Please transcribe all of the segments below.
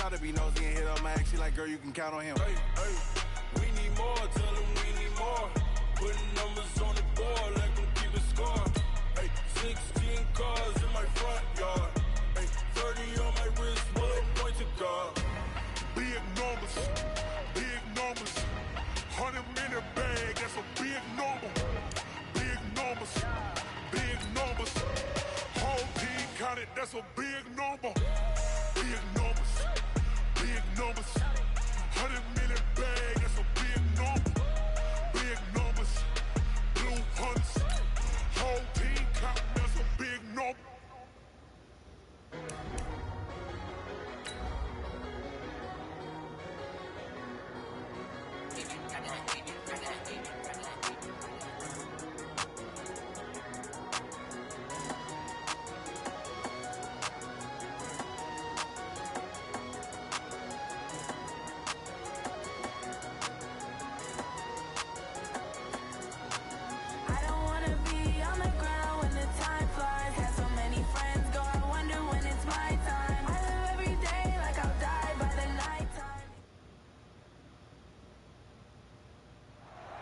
gotta be nosy and hit up my ex. She like, girl, you can count on him. Hey, hey, we need more, tell them we need more. Putting numbers on the board, let them keep it score. Hey, 16 cars in my front yard. Hey, 30 on my wrist, bullet point to God. Big numbers, big numbers. 100 minute bag, that's a big number. Big numbers, big numbers. Whole team counted, that's a big number. Big numbers, big numbers. 100 minute bag, that's a big number. Big numbers, blue hunts. Whole team counted, that's a big number.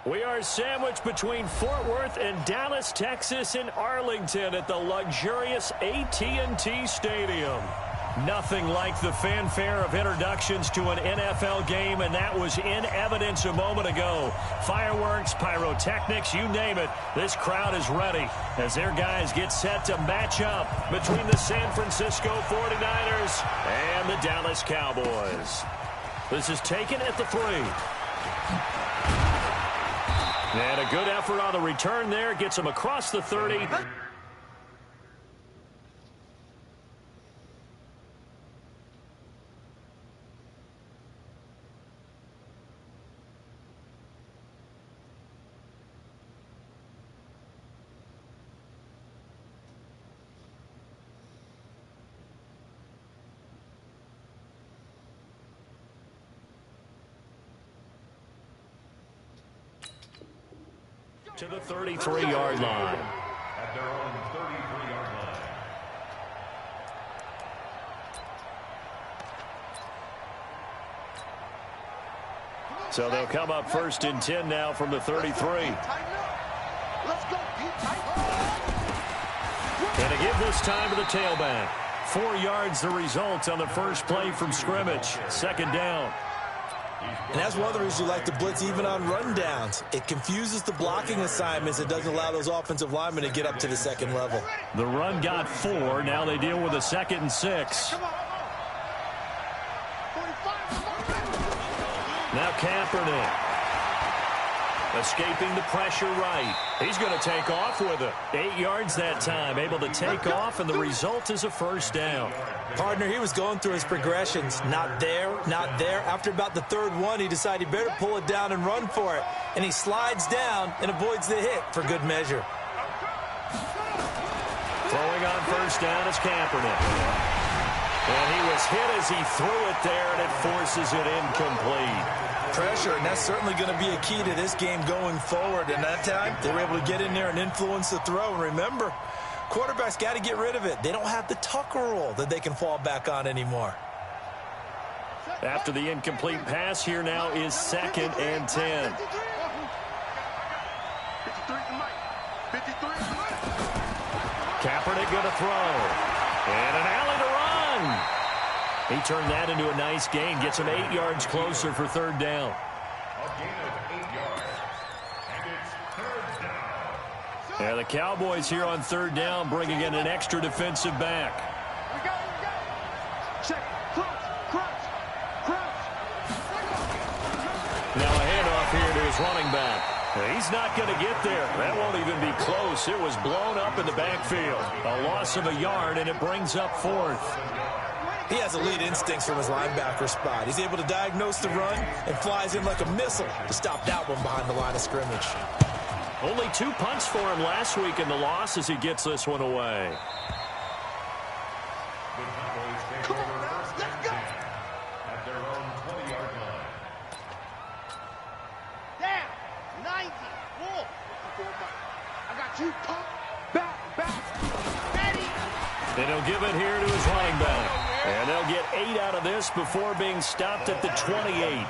We are sandwiched between Fort Worth and Dallas, Texas, and Arlington at the luxurious AT&T Stadium. Nothing like the fanfare of introductions to an NFL game, and that was in evidence a moment ago. Fireworks, pyrotechnics, you name it. This crowd is ready as their guys get set to match up between the San Francisco 49ers and the Dallas Cowboys. This is taken at the 3. And a good effort on the return there. Gets him across the 30. To the 33-yard line. At their own 33-yard line. So they'll come up 1st and 10 now from the 33. And to give this time to the tailback. 4 yards the result on the first play from scrimmage. 2nd down. And that's one of the reasons you like to blitz even on rundowns. It confuses the blocking assignments. It doesn't allow those offensive linemen to get up to the second level. The run got 4. Now they deal with a 2nd and 6. Now Kaepernick. Escaping the pressure right. He's going to take off with it. 8 yards that time. Able to take off, and the result is a 1st down. Partner, he was going through his progressions. Not there, not there. After about the 3rd one, he decided he better pull it down and run for it. And he slides down and avoids the hit for good measure. Throwing on 1st down is Kaepernick. And he was hit as he threw it there, and it forces it incomplete. Pressure, and that's certainly going to be a key to this game going forward. And that time, they were able to get in there and influence the throw. And remember, quarterbacks got to get rid of it. They don't have the Tucker rule that they can fall back on anymore. After the incomplete pass, here now is 2nd and 10. Kaepernick going to throw. And an alley to run. He turned that into a nice gain. Gets him 8 yards closer for 3rd down. A gain of 8 yards. And it's 3rd down. Yeah, the Cowboys here on 3rd down, bringing in an extra defensive back. Check. Crouch. Now a handoff here to his running back. He's not going to get there. That won't even be close. It was blown up in the backfield. A loss of a yard, and it brings up 4th. He has elite instincts from his linebacker spot. He's able to diagnose the run and flies in like a missile to stop that one behind the line of scrimmage. Only 2 punts for him last week in the loss as he gets this one away. The Cowboys take over 1st and 10 at their own 20-yard line. Down. 90. Whoa. I got you. Back. Ready. And he'll give it here to his running back. And they'll get 8 out of this before being stopped at the 28.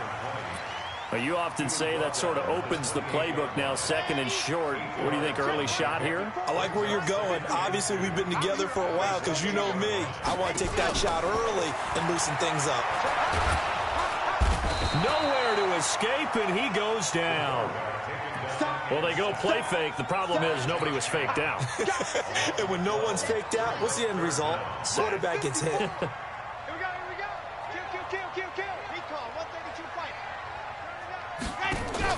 Well, you often say that sort of opens the playbook now, second and short. What do you think, early shot here? I like where you're going. Obviously, we've been together for a while because you know me. I want to take that shot early and loosen things up. Nowhere to escape, and he goes down. Well, they go play fake. The problem is nobody was faked out. And when no one's faked out, what's the end result? Quarterback gets hit. Here we go. Kill. Recall, 132 fight. Ready, go.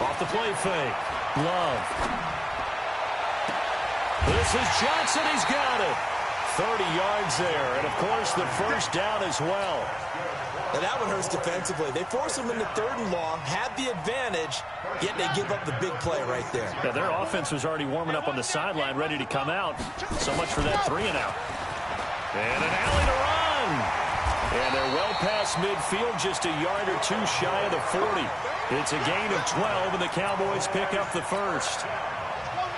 Off the play fake. Love. This is Johnson. He's got it. 30 yards there. And, of course, the first down as well. Now that one hurts defensively. They force him into 3rd and long, had the advantage, yet they give up the big play right there. Yeah, their offense was already warming up on the sideline, ready to come out. So much for that 3 and out. And an alley to run. And they're well past midfield, just a yard or 2 shy of the 40. It's a gain of 12, and the Cowboys pick up the first.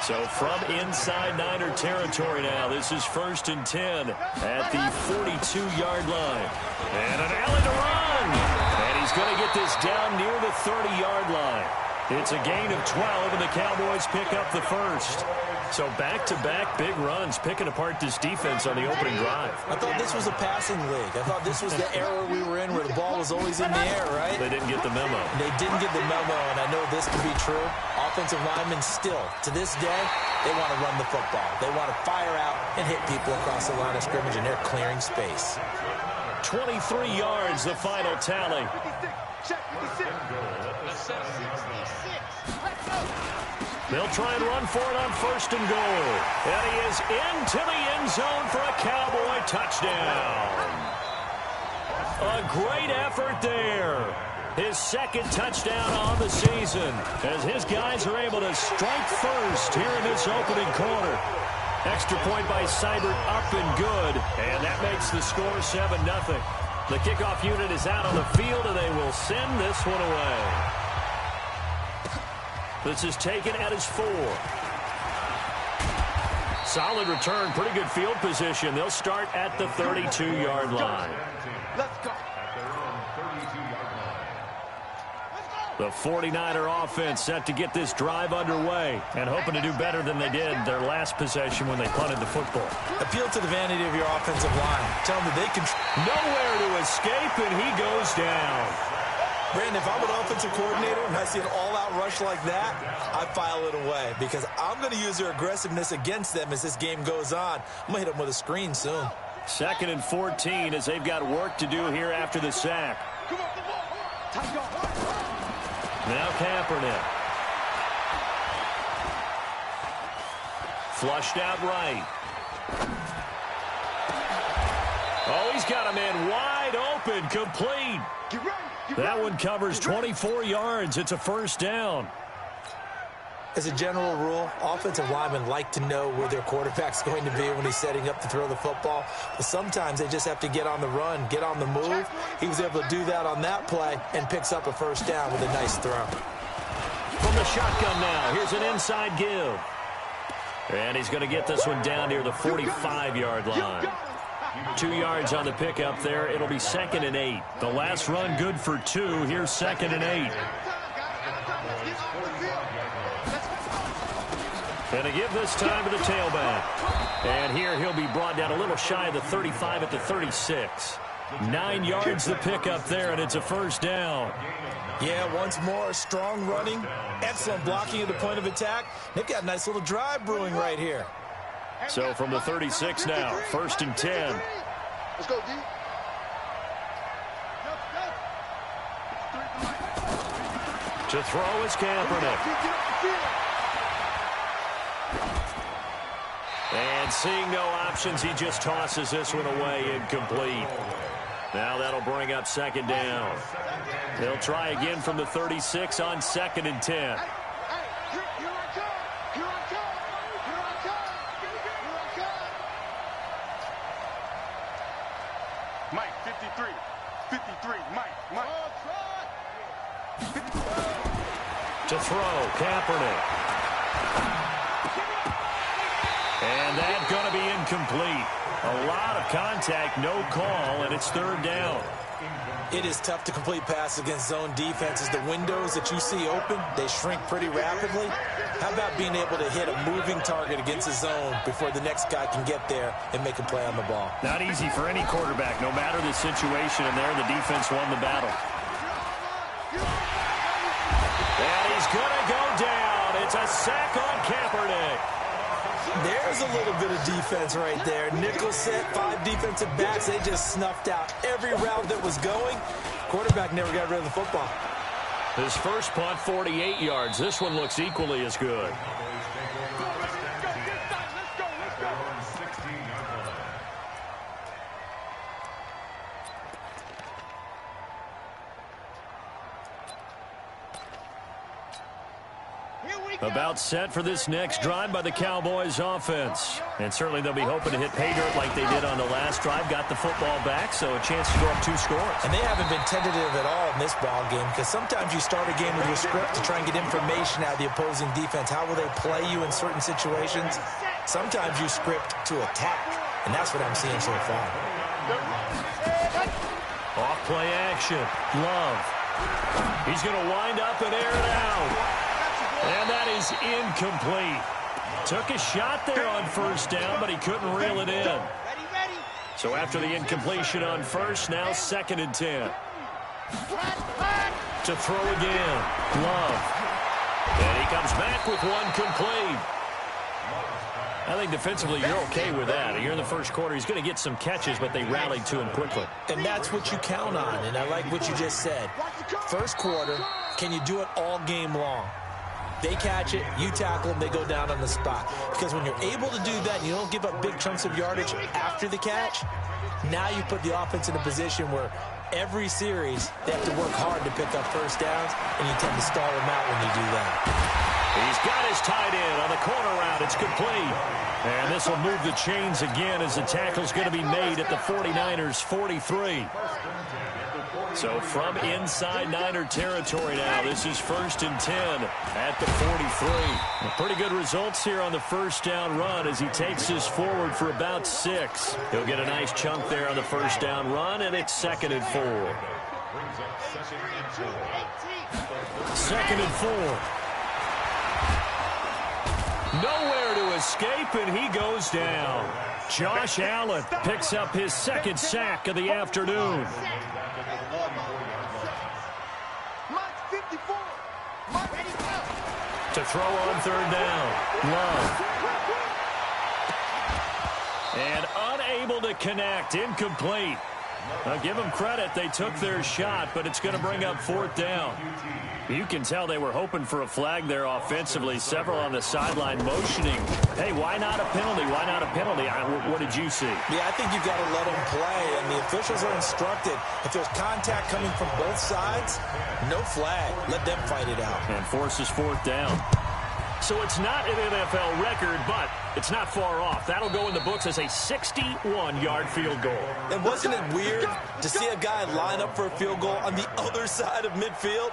So from inside Niner territory now, this is 1st and 10 at the 42-yard line. And an alley to run. And he's going to get this down near the 30-yard line. It's a gain of 12, and the Cowboys pick up the first. So back-to-back big runs, picking apart this defense on the opening drive. I thought this was a passing league. I thought this was the era we were in where the ball was always in the air, right? They didn't get the memo. They didn't get the memo, and I know this to be true. Offensive linemen still, to this day, they want to run the football. They want to fire out and hit people across the line of scrimmage, and they're clearing space. 23 yards, the final tally. 56. Let's go. They'll try and run for it on 1st and goal. And he is into the end zone for a Cowboy touchdown. A great effort there. His 2nd touchdown on the season as his guys are able to strike first here in this opening quarter. Extra point by Seibert, up and good. And that makes the score 7-0. The kickoff unit is out on the field, and they will send this one away. This is taken at his 4. Solid return, pretty good field position. They'll start at the 32-yard line. Let's go. The 49er offense set to get this drive underway and hoping to do better than they did their last possession when they punted the football. Appeal to the vanity of your offensive line. Tell them that they can... Nowhere to escape, and he goes down. Brandon, if I'm an offensive coordinator and I see an all-out rush like that, I file it away because I'm going to use their aggressiveness against them as this game goes on. I'm going to hit them with a screen soon. 2nd and 14 as they've got work to do here after the sack. Now Kaepernick. Flushed out right. Oh, he's got a man wide open, complete. That one covers 24 yards. It's a 1st down. As a general rule, offensive linemen like to know where their quarterback's going to be when he's setting up to throw the football. But sometimes they just have to get on the run, get on the move. He was able to do that on that play and picks up a 1st down with a nice throw. From the shotgun now, here's an inside give. And he's going to get this one down near the 45-yard line. 2 yards on the pickup there. It'll be 2nd and 8. The last run good for 2. Here's 2nd and 8. And to give this time to the tailback. And here he'll be brought down a little shy of the 35 at the 36. 9 yards the pickup there, and it's a 1st down. Yeah, once more, strong running, excellent blocking at the point of attack. They've got a nice little drive brewing right here. So from the 36 now, 1st and 10. Let's go, D. To throw is Kaepernick. And seeing no options, he just tosses this one away, incomplete. Now that'll bring up 2nd down. They'll try again from the 36 on 2nd and 10. Mike, 53, Mike. To throw, Kaepernick. And that's going to be incomplete. A lot of contact, no call, and it's third down. It is tough to complete passes against zone defenses. The windows that you see open, they shrink pretty rapidly. How about being able to hit a moving target against a zone before the next guy can get there and make a play on the ball? Not easy for any quarterback, no matter the situation, and there the defense won the battle. And he's going to go down. It's a sack on Kaepernick. There's a little bit of defense right there. Nickel set, 5 defensive backs. They just snuffed out every route that was going. Quarterback never got rid of the football. His first punt, 48 yards. This one looks equally as good. About set for this next drive by the Cowboys offense. And certainly they'll be hoping to hit pay dirt like they did on the last drive. Got the football back, so a chance to go up 2 scores. And they haven't been tentative at all in this ball game, because sometimes you start a game with your script to try and get information out of the opposing defense. How will they play you in certain situations? Sometimes you script to attack, and that's what I'm seeing so far. Off play action. Love. He's going to wind up and air it out. And that is incomplete. Took a shot there on first down, but he couldn't reel it in. So after the incompletion on first, now 2nd and 10. To throw again. Love. And he comes back with one complete. I think defensively you're okay with that. You're in the first quarter. He's going to get some catches, but they rallied to him quickly. And that's what you count on, and I like what you just said. First quarter, can you do it all game long? They catch it, you tackle them, they go down on the spot. Because when you're able to do that and you don't give up big chunks of yardage after the catch, now you put the offense in a position where every series they have to work hard to pick up first downs, and you tend to stall them out when you do that. He's got his tight end on the corner route. It's complete. And this will move the chains again as the tackle's going to be made at the 49ers' 43. So from inside Niner territory now, this is 1st and 10 at the 43. Pretty good results here on the first down run as he takes this forward for about 6. He'll get a nice chunk there on the first down run, and it's 2nd and 4. 2nd and 4. Nowhere to escape, and he goes down. Josh Allen picks up his 2nd sack of the afternoon. To throw on 3rd down. Love. And unable to connect. Incomplete. Now give them credit. They took their shot, but it's going to bring up 4th down. You can tell they were hoping for a flag there offensively. Several on the sideline motioning. Hey, why not a penalty? Why not a penalty? What did you see? Yeah, I think you've got to let them play, and the officials are instructed. If there's contact coming from both sides, no flag. Let them fight it out. And forces 4th down. So it's not an NFL record, but it's not far off. That'll go in the books as a 61-yard field goal. And wasn't it weird to see a guy line up for a field goal on the other side of midfield?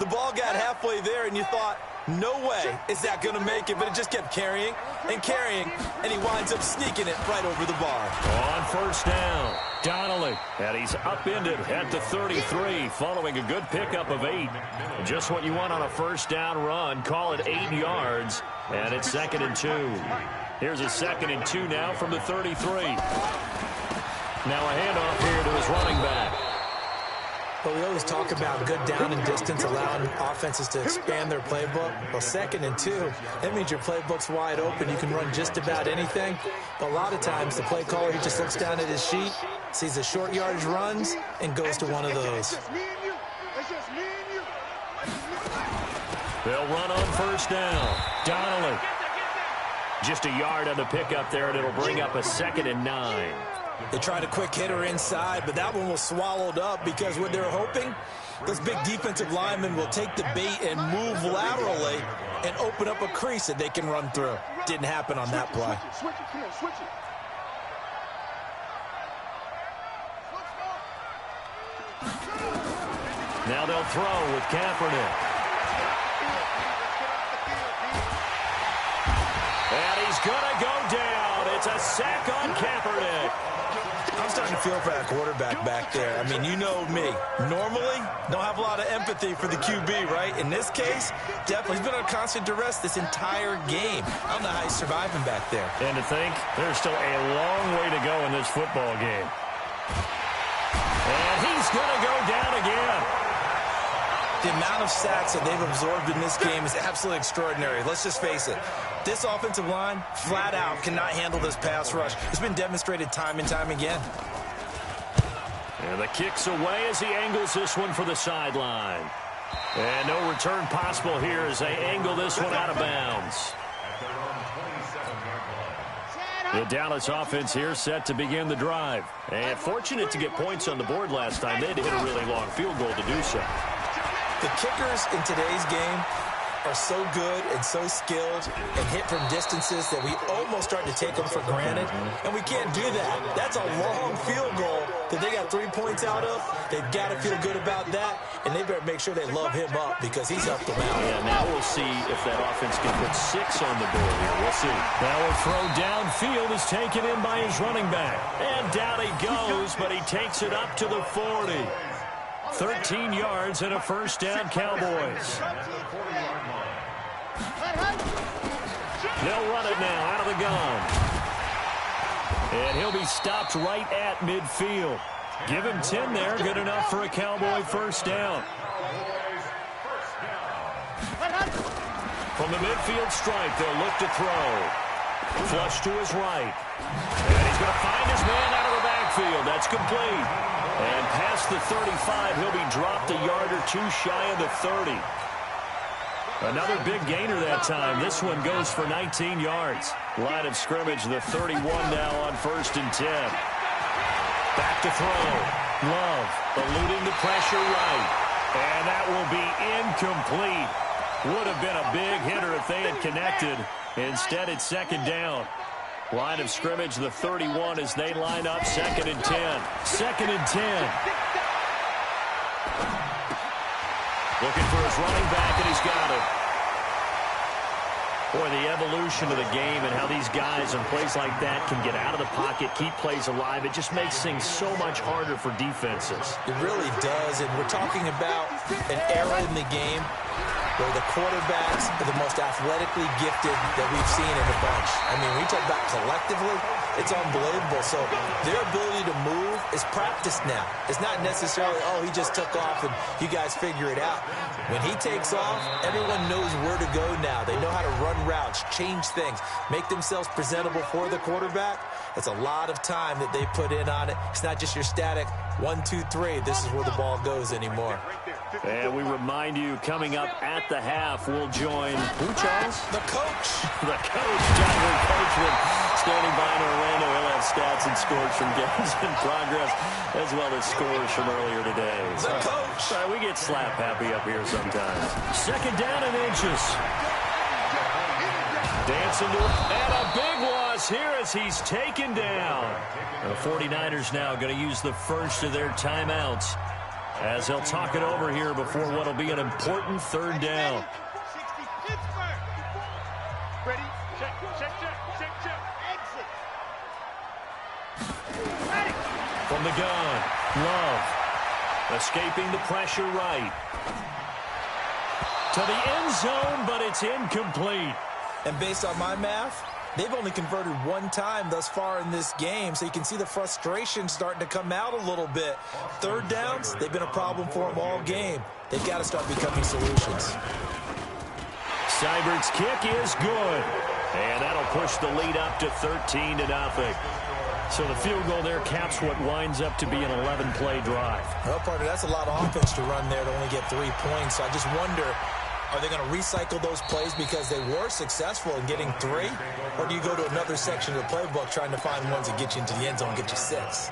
The ball got halfway there, and you thought, no way is that going to make it, but it just kept carrying and carrying, and he winds up sneaking it right over the bar. On first down, Donnelly, and he's upended at the 33 following a good pickup of 8. Just what you want on a first down run. Call it 8 yards, and it's 2nd and 2. Here's a 2nd and 2 now from the 33. Now a handoff here to his running back. But we always talk about good down and distance, allowing offenses to expand their playbook. Well, 2nd and 2, that means your playbook's wide open. You can run just about anything. But a lot of times, the play caller, he just looks down at his sheet, sees the short yardage runs, and goes to one of those. They'll run on first down. Donnelly. Just a yard on the pickup there, and it'll bring up a 2nd and 9. They tried a quick hitter inside, but that one was swallowed up because what they're hoping, those big defensive linemen will take the bait and move laterally and open up a crease that they can run through. Didn't happen on that play. Now they'll throw with Kaepernick. And he's going to go down. sack on Kaepernick. I'm starting to feel for that quarterback back there. I mean, you know me. Normally, don't have a lot of empathy for the QB, right? In this case, definitely. He's been on constant duress this entire game. I don't know how he's surviving back there. And to think, there's still a long way to go in this football game. And he's going to go down again. The amount of sacks that they've absorbed in this game is absolutely extraordinary. Let's just face it. This offensive line, flat out, cannot handle this pass rush. It's been demonstrated time and time again. And the kick's away as he angles this one for the sideline. And no return possible here as they angle this one out of bounds. The Dallas offense here set to begin the drive. And fortunate to get points on the board last time. They had to hit a really long field goal to do so. The kickers in today's game are so good and so skilled and hit from distances that we almost start to take them for granted, and we can't do that. That's a long field goal that they got 3 points out of. They've got to feel good about that, and they better make sure they love him up because he's helped them out. Yeah, now we'll see if that offense can put 6 on the board here. We'll see. Now a throw downfield is taken in by his running back. And down he goes, but he takes it up to the 40. 13 yards and a first down, Cowboys. They'll run it now out of the gun. And he'll be stopped right at midfield. Give him 10 there. Good enough for a Cowboy first down. From the midfield stripe, they'll look to throw. Flush to his right. And he's going to find his man out of the backfield. That's complete. And past the 35, he'll be dropped a yard or two shy of the 30. Another big gainer that time. This one goes for 19 yards. Line of scrimmage, the 31 now on 1st and 10. Back to throw. Love eluding the pressure right. And that will be incomplete. Would have been a big hitter if they had connected. Instead, it's 2nd down. Line of scrimmage, the 31 as they line up 2nd and 10. 2nd and 10. Looking for his running back, and he's got it. Boy, the evolution of the game and how these guys in plays like that can get out of the pocket, keep plays alive, it just makes things so much harder for defenses. It really does, and we're talking about an era in the game where the quarterbacks are the most athletically gifted that we've seen in a bunch. I mean, when you talk about collectively, it's unbelievable. So their ability to move is practiced now. It's not necessarily, oh, he just took off and you guys figure it out. When he takes off, everyone knows where to go now. They know how to run routes, change things, make themselves presentable for the quarterback. It's a lot of time that they put in on it. It's not just your static 1, 2, 3. This is where the ball goes anymore. And we remind you, coming up at the half, we'll join who, Charles? The coach. The coach, John Coachman, standing by in Orlando. He'll have stats and scores from games in progress, as well as scores from earlier today. The coach. Sorry, we get slap happy up here sometimes. 2nd down and inches. Dancing to it, and a big loss here as he's taken down. The 49ers now going to use the first of their timeouts as they'll talk it over here before what will be an important 3rd down. 60, Pittsburgh. Ready? Check, check, check, check, check. Exit. Ready. From the gun, Love. Escaping the pressure right. To the end zone, but it's incomplete. And based on my math, they've only converted 1 time thus far in this game, so you can see the frustration starting to come out a little bit. 3rd downs, they've been a problem for them all game. They've got to start becoming solutions. Seibert's kick is good. And that'll push the lead up to 13-0. So the field goal there caps what winds up to be an 11-play drive. Well, partner, that's a lot of offense to run there to only get 3 points. So I just wonder, are they going to recycle those plays because they were successful in getting 3? Or do you go to another section of the playbook trying to find ones that get you into the end zone and get you 6?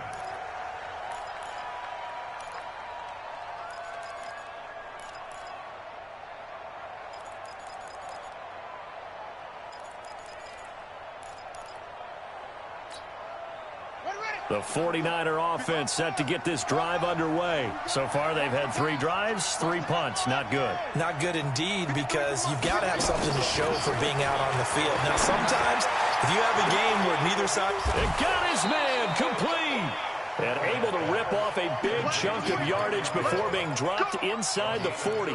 The 49er offense set to get this drive underway. So far, they've had 3 drives, 3 punts. Not good. Not good indeed, because you've got to have something to show for being out on the field. Now, sometimes If you have a game where neither side... It got his man complete. And able to rip off a big chunk of yardage before being dropped inside the 40.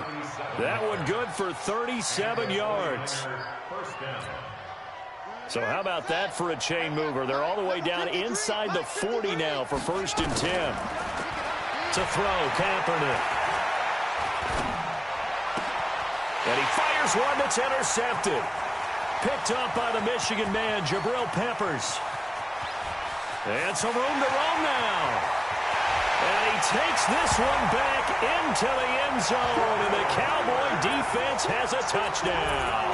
That one good for 37 yards. So how about that for a chain mover? They're all the way down inside the 40 now for 1st and 10. To throw, Kaepernick. And he fires one that's intercepted. Picked up by the Michigan man, Jabril Peppers. And some room to roam now. And he takes this one back into the end zone. And the Cowboy defense has a touchdown.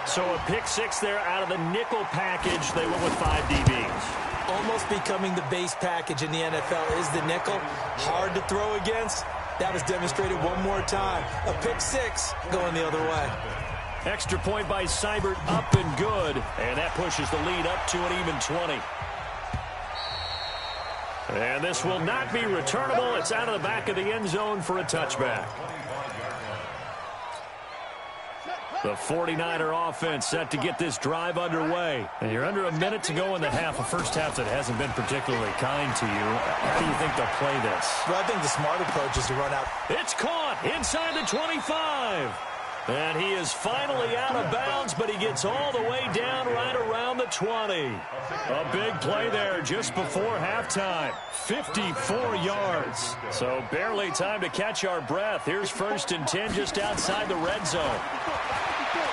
So a pick six there out of the nickel package. They went with 5 DBs. Almost becoming the base package in the NFL is the nickel. Hard to throw against. That was demonstrated one more time. A pick six going the other way. Extra point by Seibert, up and good. And that pushes the lead up to an even 20. And this will not be returnable. It's out of the back of the end zone for a touchback. The 49er offense set to get this drive underway. And you're under a minute to go in the half. A first half that hasn't been particularly kind to you. How do you think they'll play this? Well, I think the smart approach is to run out. It's caught inside the 25. And he is finally out of bounds, but he gets all the way down right around the 20. A big play there just before halftime. 54 yards. So barely time to catch our breath. Here's 1st and 10 just outside the red zone.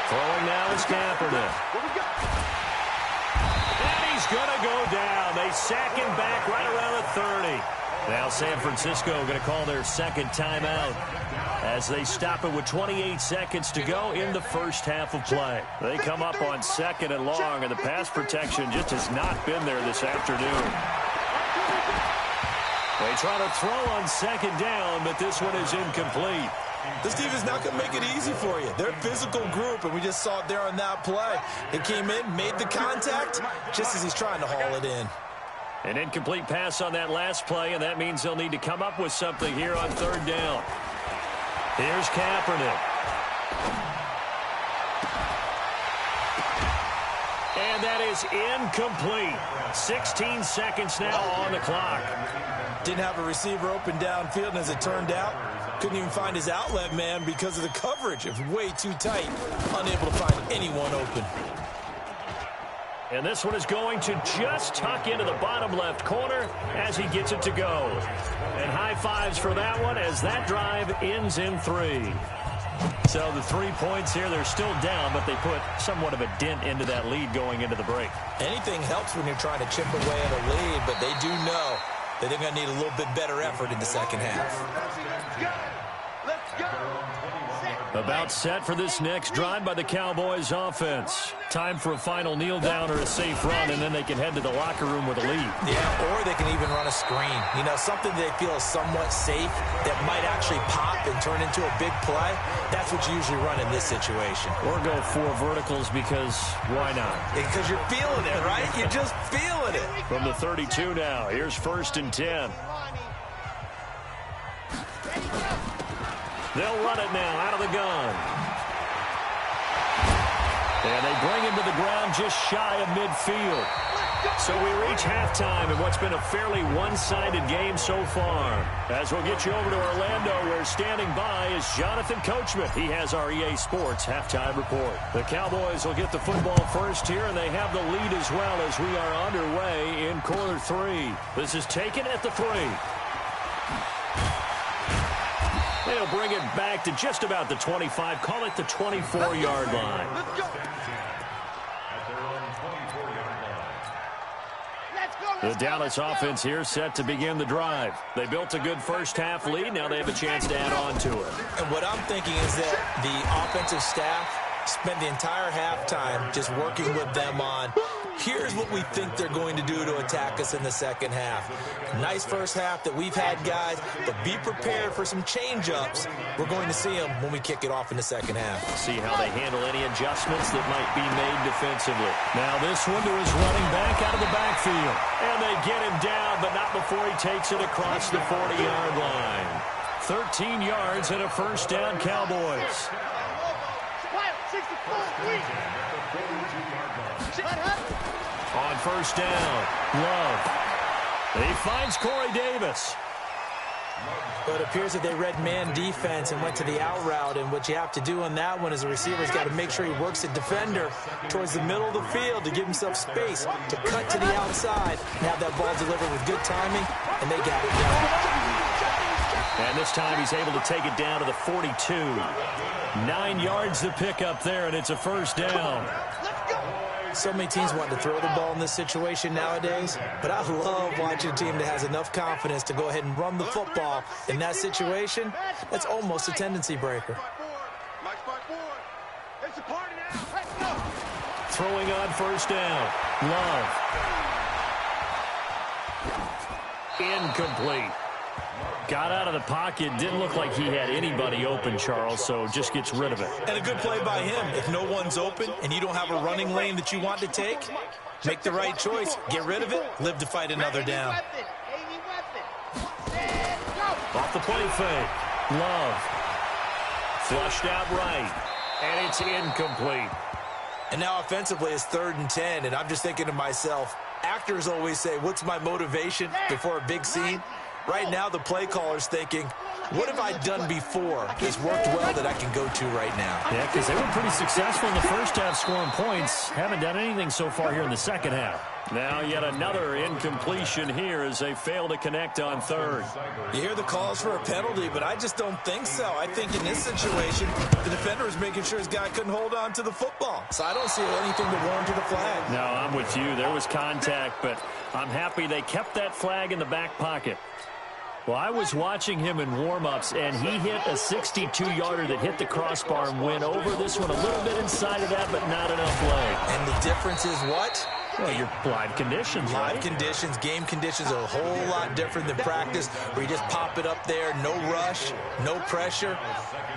Throwing now is Kaepernick. And he's going to go down. They sack him back right around the 30. Now San Francisco going to call their second timeout as they stop it with 28 seconds to go in the first half of play. They come up on 2nd and long, and the pass protection just has not been there this afternoon. They try to throw on 2nd down, but this one is incomplete. This team is not going to make it easy for you. They're a physical group, and we just saw it there on that play. They came in, made the contact, just as he's trying to haul it in. An incomplete pass on that last play, and that means they'll need to come up with something here on 3rd down. Here's Kaepernick. And that is incomplete. 16 seconds now on the clock. Didn't have a receiver open downfield, and as it turned out, couldn't even find his outlet man because of the coverage. It was way too tight. Unable to find anyone open. And this one is going to just tuck into the bottom left corner as he gets it to go. And high fives for that one as that drive ends in 3. So the 3 points here, they're still down, but they put somewhat of a dent into that lead going into the break. Anything helps when you're trying to chip away at a lead, but they do know that they're going to need a little bit better effort in the second half. Let's go. About set for this next drive by the Cowboys offense. Time for a final kneel down or a safe run, and then they can head to the locker room with a lead. Yeah, or they can even run a screen. You know, something they feel is somewhat safe that might actually pop and turn into a big play. That's what you usually run in this situation. Or go 4 verticals because why not? Because you're feeling it, right? You're just feeling it. From the 32 now, here's 1st and 10. They'll run it now out of the gun. And they bring him to the ground just shy of midfield. So we reach halftime in what's been a fairly one-sided game so far. As we'll get you over to Orlando, where standing by is Jonathan Coachman. He has our EA Sports halftime report. The Cowboys will get the football first here, and they have the lead as well as we are underway in quarter 3. This is taken at the 3. They'll bring it back to just about the 25. Call it the 24-yard line. The Dallas offense here set to begin the drive. They built a good first half lead. Now they have a chance to add on to it. And what I'm thinking is that the offensive staff spent the entire halftime just working with them on, here's what we think they're going to do to attack us in the second half. Nice first half that we've had, guys, but be prepared for some change-ups. We're going to see them when we kick it off in the second half. See how they handle any adjustments that might be made defensively. Now this one to his running back out of the backfield. And they get him down, but not before he takes it across the 40-yard line. 13 yards and a first down, Cowboys. On first down, Love. He finds Corey Davis. Well, it appears that they read man defense and went to the out route, and what you have to do on that one is the receiver's got to make sure he works the defender towards the middle of the field to give himself space to cut to the outside and have that ball delivered with good timing, and they got it done. And this time he's able to take it down to the 42. 9 yards to pick up there, and it's a first down. So many teams want to throw the ball in this situation nowadays, but I love watching a team that has enough confidence to go ahead and run the football in that situation. That's almost a tendency breaker. Throwing on first down, Love. Incomplete. Got out of the pocket. Didn't look like he had anybody open, Charles, so just gets rid of it. And a good play by him. If no one's open and you don't have a running lane that you want to take, make the right choice. Get rid of it. Live to fight another down. Off the play fake. Love. Flushed out right. And it's incomplete. And now offensively it's 3rd and 10, and I'm just thinking to myself, actors always say, what's my motivation before a big scene? Right now, the play caller's thinking, what have I done before that's worked well that I can go to right now? Yeah, because they were pretty successful in the first half scoring points. Haven't done anything so far here in the second half. Now yet another incompletion here as they fail to connect on 3rd. You hear the calls for a penalty, but I just don't think so. I think in this situation, the defender was making sure his guy couldn't hold on to the football. So I don't see anything to warrant a flag. No, I'm with you. There was contact, but I'm happy they kept that flag in the back pocket. Well, I was watching him in warm-ups, and he hit a 62-yarder that hit the crossbar and went over. This one a little bit inside of that, but not enough leg. And the difference is what? Well, your live conditions, right? Live conditions, game conditions are a whole lot different than practice, where you just pop it up there, no rush, no pressure.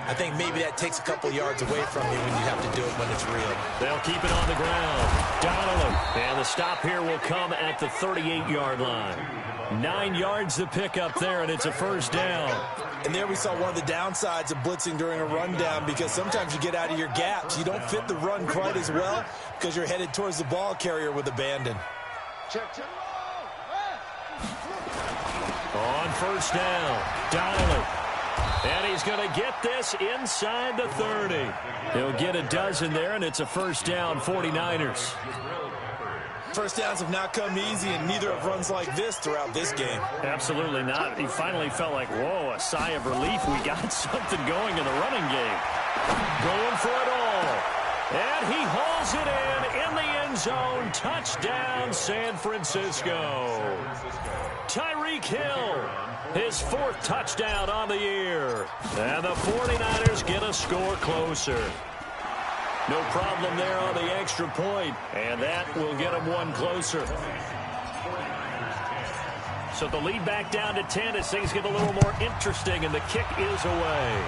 I think maybe that takes a couple yards away from you when you have to do it when it's real. They'll keep it on the ground. Donnelly. And the stop here will come at the 38-yard line. 9 yards to pick up there, and it's a first down. And there we saw one of the downsides of blitzing during a rundown, because sometimes you get out of your gaps. You don't fit the run quite as well because you're headed towards the ball carrier with abandon. On first down, Donnelly. And he's going to get this inside the 30. He'll get a dozen there, and it's a first down, 49ers. First downs have not come easy, and neither have runs like this throughout this game. Absolutely not. He finally felt like, whoa, a sigh of relief. We got something going in the running game. Going for it all. And he hauls it in the end zone. Touchdown, San Francisco. Tyreek Hill, his 4th touchdown on the year. And the 49ers get a score closer. No problem there on the extra point, and that will get them one closer. So the lead back down to 10 as things get a little more interesting, and the kick is away.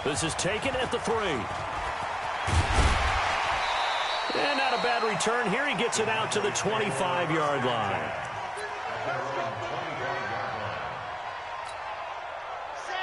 This is taken at the 3. And not a bad return here. He gets it out to the 25-yard line.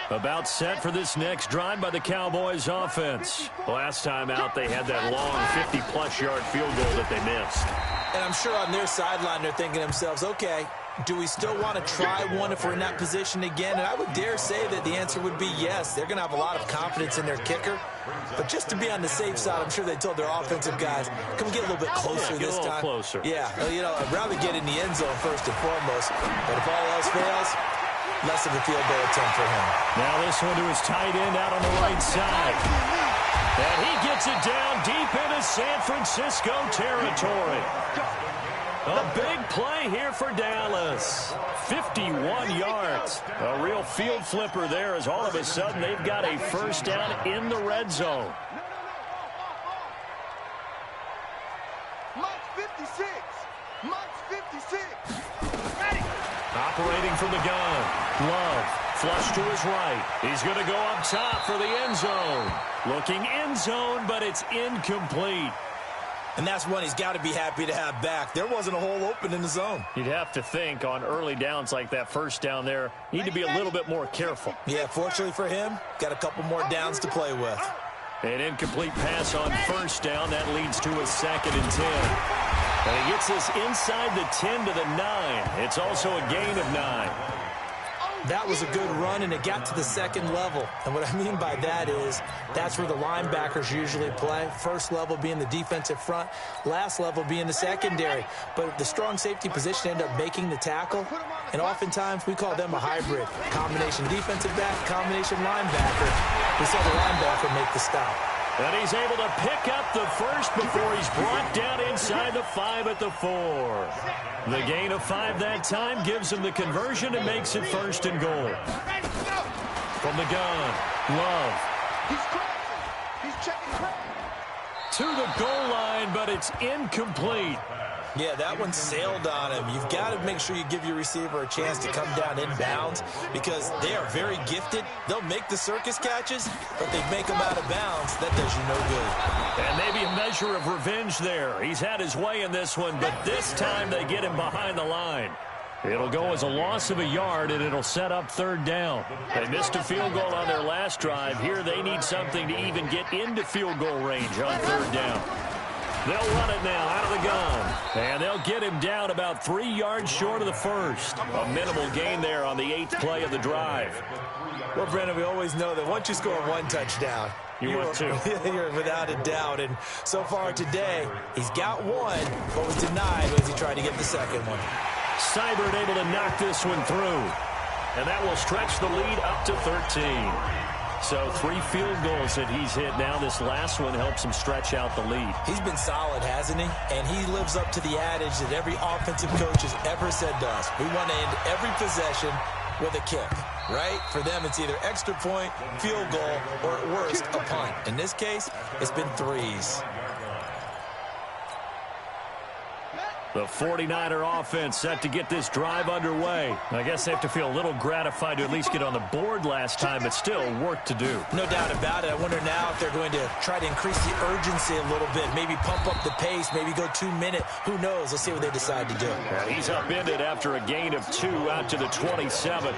About set for this next drive by the Cowboys offense. Last time out, they had that long 50-plus yard field goal that they missed. And I'm sure on their sideline, they're thinking to themselves, okay, do we still want to try one if we're in that position again? And I would dare say that the answer would be yes. They're going to have a lot of confidence in their kicker. But just to be on the safe side, I'm sure they told their offensive guys, can we get a little bit closer this time? Closer. Yeah, you know, I'd rather get in the end zone first and foremost. But if all else fails, less of a field goal attempt for him. Now this one to his tight end out on the right side. And he gets it down deep into San Francisco territory. A big play here for Dallas. 51 yards. A real field flipper there as all of a sudden they've got a first down in the red zone. Operating from the gun. Love. Flush to his right. He's going to go up top for the end zone. Looking end zone, but it's incomplete. And that's one he's got to be happy to have back. There wasn't a hole open in the zone. You'd have to think on early downs like that first down there, need to be a little bit more careful. Yeah, fortunately for him, got a couple more downs to play with. An incomplete pass on first down. That leads to a 2nd and 10. And he gets this inside the 10 to the 9. It's also a gain of 9. That was a good run, and it got to the second level. And what I mean by that is that's where the linebackers usually play. First level being the defensive front, last level being the secondary. But the strong safety position ended up making the tackle, and oftentimes we call them a hybrid. Combination defensive back, combination linebacker. We saw the linebacker make the stop. And he's able to pick up the first before he's brought down inside the 5 at the 4. The gain of 5 that time gives him the conversion and makes it 1st and goal. From the gun, Love. He's checking. To the goal line, but it's incomplete. Yeah, that one sailed on him. You've got to make sure you give your receiver a chance to come down inbounds because they are very gifted. They'll make the circus catches, but they make them out of bounds. That does you no good. And maybe a measure of revenge there. He's had his way in this one, but this time they get him behind the line. It'll go as a loss of a yard, and it'll set up 3rd down. They missed a field goal on their last drive. Here they need something to even get into field goal range on 3rd down. They'll run it now out of the gun. And they'll get him down about 3 yards short of the first. A minimal gain there on the 8th play of the drive. Well, Brendan, we always know that once you score 1 touchdown, you're 2. You're without a doubt. And so far today, he's got 1, but was denied as he tried to get the second one. Seibert able to knock this one through. And that will stretch the lead up to 13. So 3 field goals that he's hit now. This last one helps him stretch out the lead. He's been solid, hasn't he? And he lives up to the adage that every offensive coach has ever said to us. We want to end every possession with a kick, right? For them, it's either extra point, field goal, or at worst, a punt. In this case, it's been 3s. The 49er offense set to get this drive underway. I guess they have to feel a little gratified to at least get on the board last time, but still work to do. No doubt about it. I wonder now if they're going to try to increase the urgency a little bit, maybe pump up the pace, maybe go 2 minute. Who knows? Let's see what they decide to do. Yeah, he's upended after a gain of 2 out to the 27.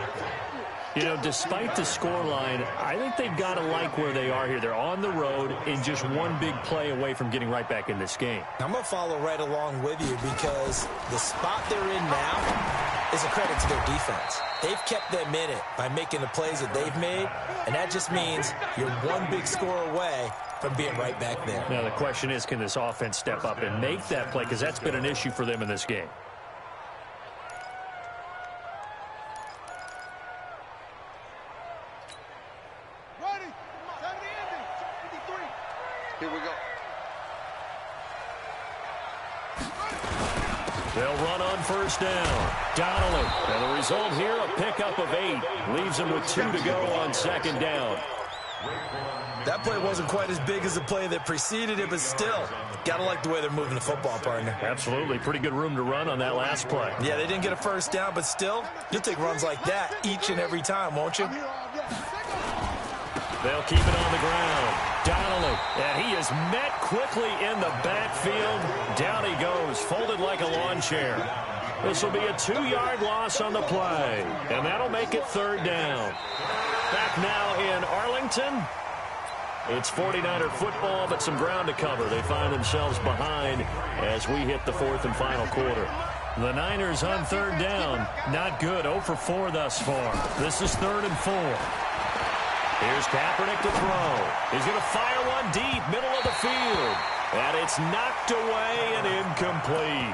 You know, despite the scoreline, I think they've got to like where they are here. They're on the road and just 1 big play away from getting right back in this game. I'm going to follow right along with you because the spot they're in now is a credit to their defense. They've kept them in it by making the plays that they've made, and that just means you're 1 big score away from being right back there. Now, the question is, can this offense step up and make that play? Because that's been an issue for them in this game. Here we go. They'll run on first down. Donnelly. And the result here, a pickup of 8. Leaves them with 2 to go on 2nd down. That play wasn't quite as big as the play that preceded it, but still, got to like the way they're moving the football, partner. Absolutely. Pretty good room to run on that last play. Yeah, they didn't get a first down, but still, you'll take runs like that each and every time, won't you? They'll keep it on the ground. Donnelly, and he is met quickly in the backfield. Down he goes, folded like a lawn chair. This will be a 2-yard loss on the play, and that'll make it 3rd down. Back now in Arlington. It's 49er football, but some ground to cover. They find themselves behind as we hit the 4th and final quarter. The Niners on 3rd down. Not good. 0 for 4 thus far. This is 3rd and 4. Here's Kaepernick to throw. He's going to fire one deep, middle of the field. And it's knocked away and incomplete.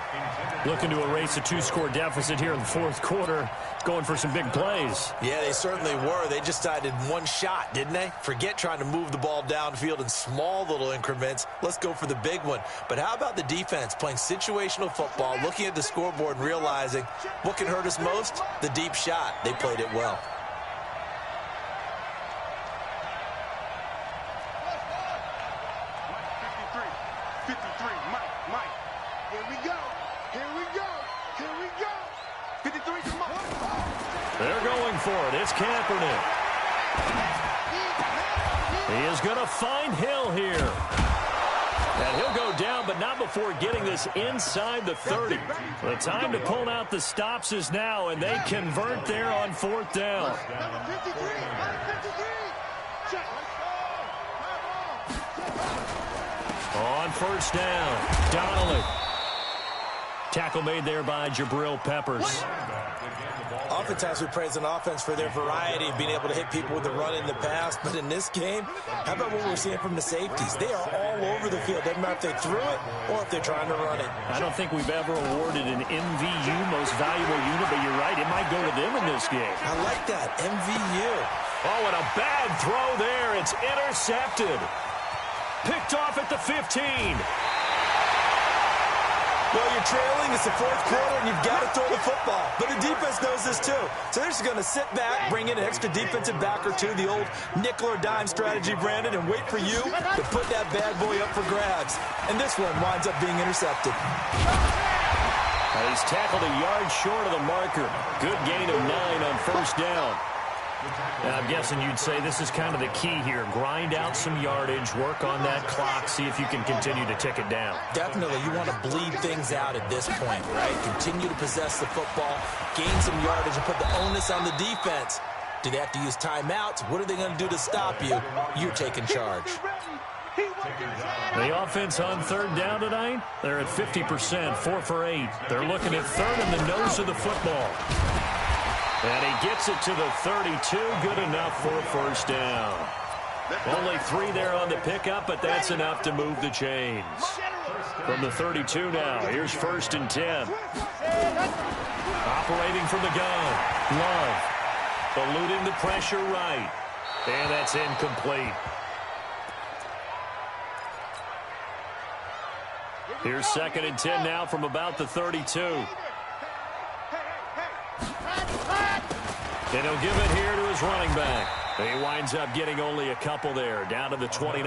Looking to erase a 2-score deficit here in the 4th quarter. Going for some big plays. Yeah, they certainly were. They just decided 1 shot, didn't they? Forget trying to move the ball downfield in small little increments. Let's go for the big one. But how about the defense playing situational football, looking at the scoreboard and realizing what can hurt us most? The deep shot. They played it well. They're going for it. It's Kaepernick. He is going to find Hill here. And he'll go down, but not before getting this inside the 30. The time to pull out the stops is now, and they convert there on 4th down. On first down, Donnelly. Tackle made there by Jabril Peppers. Oftentimes we praise an offense for their variety of being able to hit people with the run in the pass, but in this game, how about what we're seeing from the safeties? They are all over the field. Doesn't matter if they threw it or if they're trying to run it. I don't think we've ever awarded an MVU, most valuable unit, but you're right, it might go to them in this game. I like that, MVU. Oh, and a bad throw there. It's intercepted. Picked off at the 15. Well, you're trailing. It's the fourth quarter, and you've got to throw the football. But the defense knows this, too. So they're just going to sit back, bring in an extra defensive back or two, the old nickel or dime strategy, Brandon, and wait for you to put that bad boy up for grabs. And this one winds up being intercepted. He's tackled a yard short of the marker. Good gain of 9 on first down. And I'm guessing you'd say this is kind of the key here. Grind out some yardage, work on that clock, see if you can continue to tick it down. Definitely. You want to bleed things out at this point, right? Continue to possess the football, gain some yardage, and put the onus on the defense. Do they have to use timeouts? What are they going to do to stop you? You're taking charge. The offense on third down tonight, they're at 50%, 4 for 8. They're looking at third in the nose of the football. And he gets it to the 32. Good enough for a first down. Only 3 there on the pickup, but that's enough to move the chains. From the 32 now, here's first and 10. Operating from the gun, Love. Eluding the pressure right. And that's incomplete. Here's second and 10 now from about the 32. And he'll give it here to his running back. He winds up getting only a couple there, down to the 29.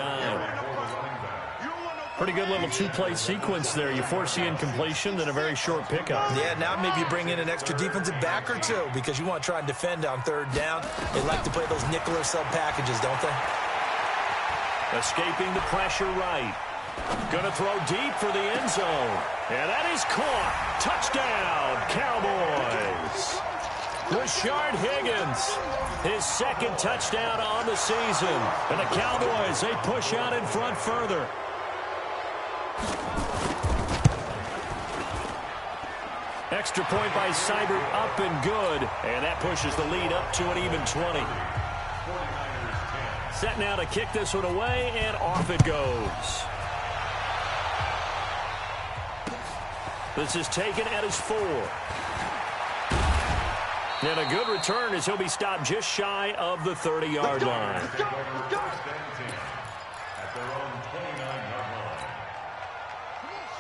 Pretty good little two-play sequence there. You force the incompletion, then a very short pickup. Yeah, now maybe you bring in an extra defensive back or two because you want to try and defend on third down. They like to play those nickel or sub packages, don't they? Escaping the pressure right. Going to throw deep for the end zone. And that is caught. Touchdown, Cowboys. Rashard Higgins, his second touchdown on the season. And the Cowboys, they push out in front further. Extra point by Seibert, up and good. And that pushes the lead up to an even 20. Set now to kick this one away, and off it goes. This is taken at his 4. And a good return as he'll be stopped just shy of the 30-yard line.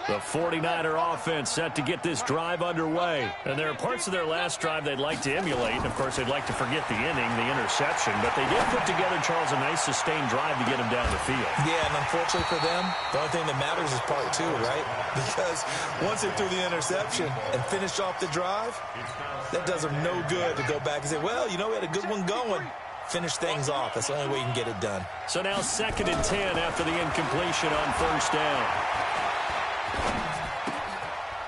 The 49er offense set to get this drive underway. And there are parts of their last drive they'd like to emulate. And, of course, they'd like to forget the inning, the interception. But they did put together, Charles, a nice sustained drive to get them down the field. Yeah, and unfortunately for them, the only thing that matters is part 2, right? Because once they threw the interception and finished off the drive, that does them no good to go back and say, well, you know, we had a good one going. Finish things off. That's the only way you can get it done. So now second and 10 after the incompletion on first down.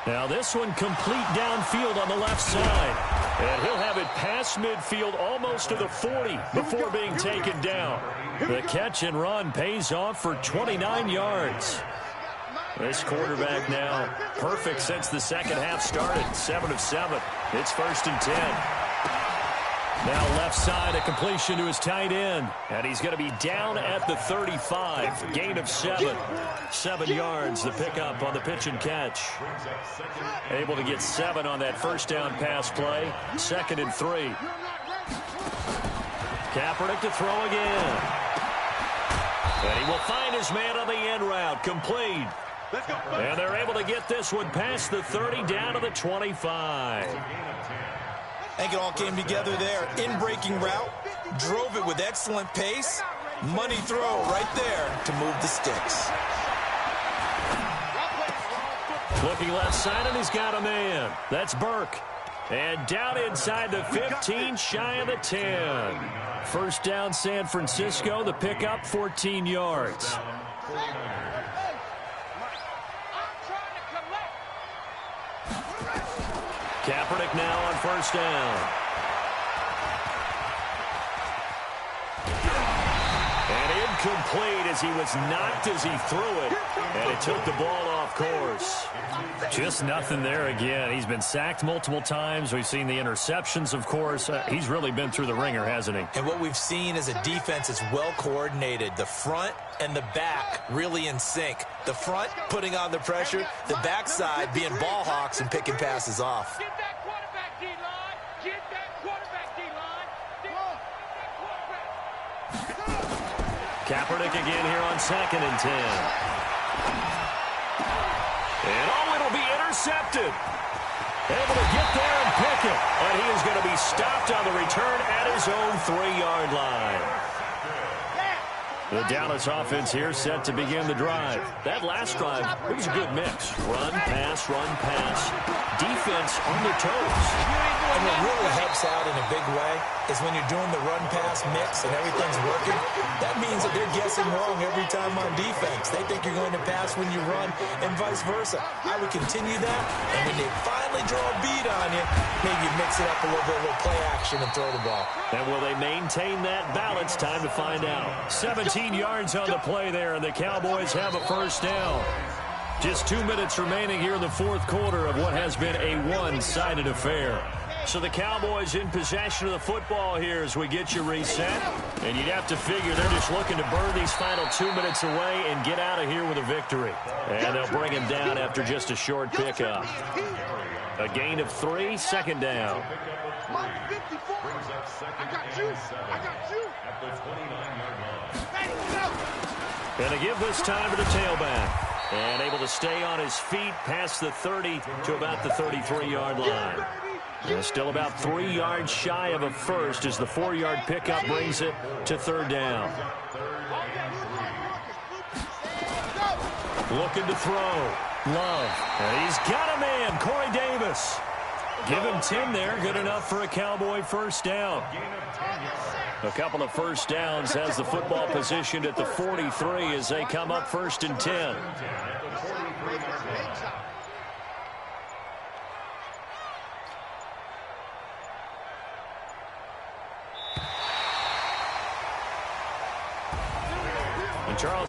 Now this one complete downfield on the left side. And he'll have it past midfield almost to the 40 before being taken down. The catch and run pays off for 29 yards. This quarterback now perfect since the second half started. 7 of 7. It's first and 10. Now left side, a completion to his tight end. And he's going to be down at the 35. Gain of 7. 7 yards, the pickup on the pitch and catch. Able to get 7 on that first down pass play. Second and 3. Kaepernick to throw again. And he will find his man on the end route. Complete. And they're able to get this one past the 30 down to the 25. I think it all came together there. In-breaking route, drove it with excellent pace. Money throw right there to move the sticks. Looking left side, and he's got a man. That's Burke. And down inside the 15, shy of the 10. First down, San Francisco. The pickup, 14 yards. Kaepernick now on first down. And in incomplete as he was knocked as he threw it, and it took the ball off course. Just nothing there again. He's been sacked multiple times. We've seen the interceptions, of course. He's really been through the ringer, hasn't he? And what we've seen is a defense that's well coordinated. The front and the back really in sync. The front putting on the pressure, the backside being ball hawks and picking passes off. Get that quarterback D-line. Get that quarterback D-line. Kaepernick again here on 2nd and 10. And it'll be intercepted. Able to get there and pick it. And he is going to be stopped on the return at his own 3-yard line. The Dallas offense here set to begin the drive. That last drive, it was a good mix. Run, pass, defense on their toes. And what really helps out in a big way is when you're doing the run-pass mix and everything's working, that means that they're guessing wrong every time on defense. They think you're going to pass when you run and vice versa. I would continue that, and when they finally draw a beat on you, maybe mix it up a little bit, a little play action and throw the ball. And will they maintain that balance? Time to find out. 17 yards on the play there, and the Cowboys have a first down. Just 2 minutes remaining here in the fourth quarter of what has been a one-sided affair. So the Cowboys in possession of the football here as we get you reset. And you'd have to figure they're just looking to burn these final 2 minutes away and get out of here with a victory. And they'll bring him down after just a short pickup. A gain of 3, second down. I got you. At the 29-yard line. And to give this time to the tailback. And able to stay on his feet past the 30 to about the 33-yard line. And still about 3 yards shy of a first as the 4-yard pickup brings it to third down. Looking to throw. Love. And he's got a man, Corey Davis. Give him 10 there. Good enough for a Cowboy first down. A couple of first downs has the football positioned at the 43 as they come up 1st and 10. And Charles.